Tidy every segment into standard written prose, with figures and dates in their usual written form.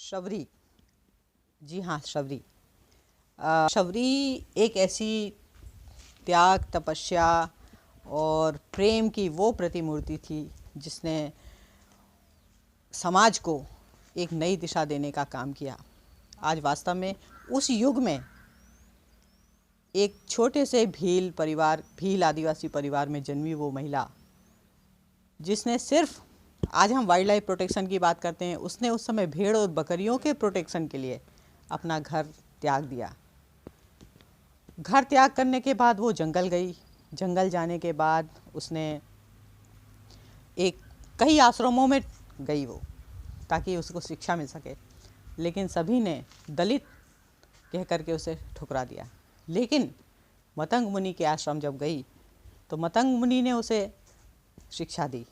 शबरी, जी हाँ शबरी। शबरी एक ऐसी त्याग, तपस्या और प्रेम की वो प्रतिमूर्ति थी जिसने समाज को एक नई दिशा देने का काम किया। आज वास्तव में उस युग में एक छोटे से भील आदिवासी परिवार में जन्मी वो महिला, जिसने सिर्फ, आज हम वाइल्ड लाइफ प्रोटेक्शन की बात करते हैं, उसने उस समय भेड़ और बकरियों के प्रोटेक्शन के लिए अपना घर त्याग दिया। घर त्याग करने के बाद वो जंगल गई। जंगल जाने के बाद उसने कई आश्रमों में गई वो, ताकि उसको शिक्षा मिल सके, लेकिन सभी ने दलित कह करके उसे ठुकरा दिया। लेकिन मतंग मुनि के आश्रम जब गई तो मतंग मुनि ने उसे शिक्षा दी।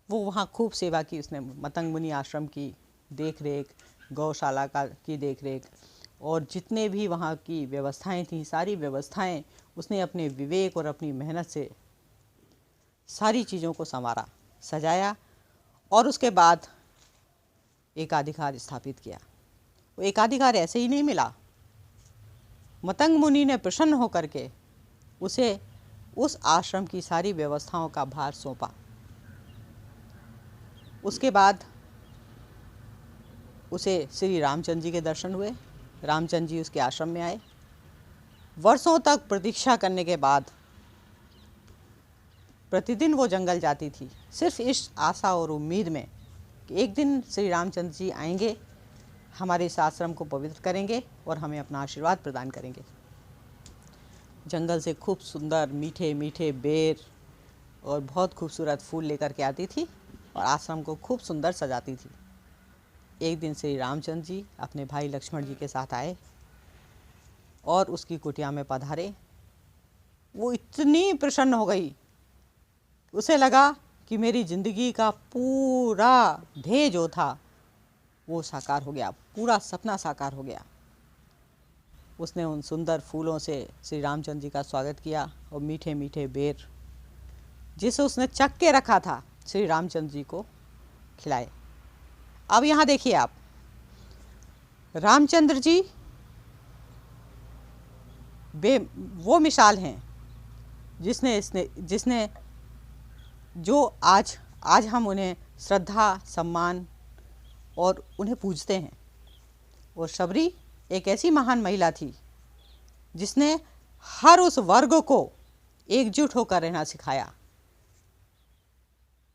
वो वहाँ खूब सेवा की उसने। मतंग मुनि आश्रम की देख रेख, गौशाला की देख रेख और जितने भी वहाँ की व्यवस्थाएं थीं, सारी व्यवस्थाएं उसने अपने विवेक और अपनी मेहनत से सारी चीज़ों को संवारा, सजाया और उसके बाद एकाधिकार स्थापित किया। वो एकाधिकार ऐसे ही नहीं मिला। मतंग मुनि ने प्रसन्न होकर के उसे उस आश्रम की सारी व्यवस्थाओं का भार सौंपा। उसके बाद उसे श्री रामचंद्र जी के दर्शन हुए। रामचंद्र जी उसके आश्रम में आए। वर्षों तक प्रतीक्षा करने के बाद प्रतिदिन वो जंगल जाती थी, सिर्फ इस आशा और उम्मीद में कि एक दिन श्री रामचंद्र जी आएंगे, हमारे इस आश्रम को पवित्र करेंगे और हमें अपना आशीर्वाद प्रदान करेंगे। जंगल से खूब सुंदर मीठे मीठे बेर और बहुत खूबसूरत फूल लेकर के आती थी और आश्रम को खूब सुंदर सजाती थी। एक दिन श्री रामचंद्र जी अपने भाई लक्ष्मण जी के साथ आए और उसकी कुटिया में पधारे। वो इतनी प्रसन्न हो गई, उसे लगा कि मेरी ज़िंदगी का पूरा ध्येय जो था वो साकार हो गया, पूरा सपना साकार हो गया। उसने उन सुंदर फूलों से श्री रामचंद्र जी का स्वागत किया और मीठे मीठे बेर, जिसे उसने चख के रखा था, श्री रामचंद्र जी को खिलाए। अब यहाँ देखिए आप, रामचंद्र जी वो मिसाल हैं जिसने जो आज हम उन्हें श्रद्धा, सम्मान और उन्हें पूजते हैं। और शबरी एक ऐसी महान महिला थी जिसने हर उस वर्ग को एकजुट होकर रहना सिखाया।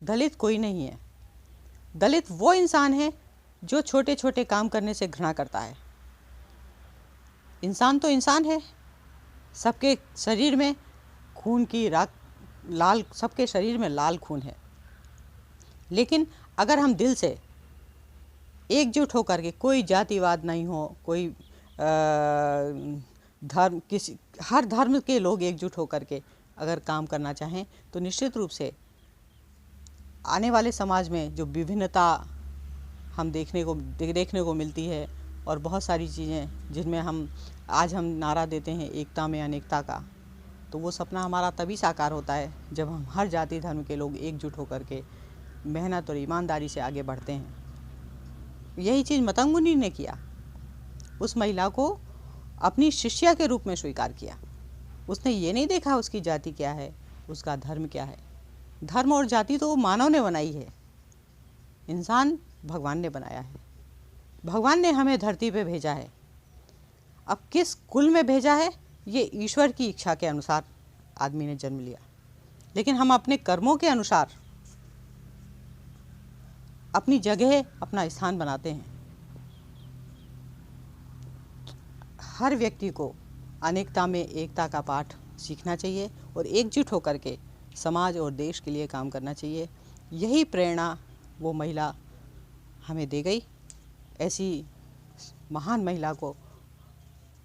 दलित कोई नहीं है। दलित वो इंसान है जो छोटे छोटे काम करने से घृणा करता है। इंसान तो इंसान है, सबके शरीर में खून की लाल, सबके शरीर में लाल खून है। लेकिन अगर हम दिल से एकजुट होकर के, कोई जातिवाद नहीं हो, कोई धर्म, हर धर्म के लोग एकजुट होकर के अगर काम करना चाहें तो निश्चित रूप से आने वाले समाज में जो विभिन्नता हम देखने को मिलती है और बहुत सारी चीज़ें जिनमें हम नारा देते हैं एकता में अनेकता का, तो वो सपना हमारा तभी साकार होता है जब हम हर जाति धर्म के लोग एकजुट होकर के मेहनत और ईमानदारी से आगे बढ़ते हैं। यही चीज़ मतंग मुनि ने किया। उस महिला को अपनी शिष्या के रूप में स्वीकार किया। उसने ये नहीं देखा उसकी जाति क्या है, उसका धर्म क्या है। धर्म और जाति तो मानव ने बनाई है, इंसान भगवान ने बनाया है। भगवान ने हमें धरती पे भेजा है। अब किस कुल में भेजा है, ये ईश्वर की इच्छा के अनुसार आदमी ने जन्म लिया, लेकिन हम अपने कर्मों के अनुसार अपनी जगह, अपना स्थान बनाते हैं। हर व्यक्ति को अनेकता में एकता का पाठ सीखना चाहिए और एकजुट होकर के समाज और देश के लिए काम करना चाहिए। यही प्रेरणा वो महिला हमें दे गई। ऐसी महान महिला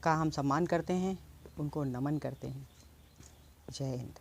का हम सम्मान करते हैं, उनको नमन करते हैं। जय हिंद।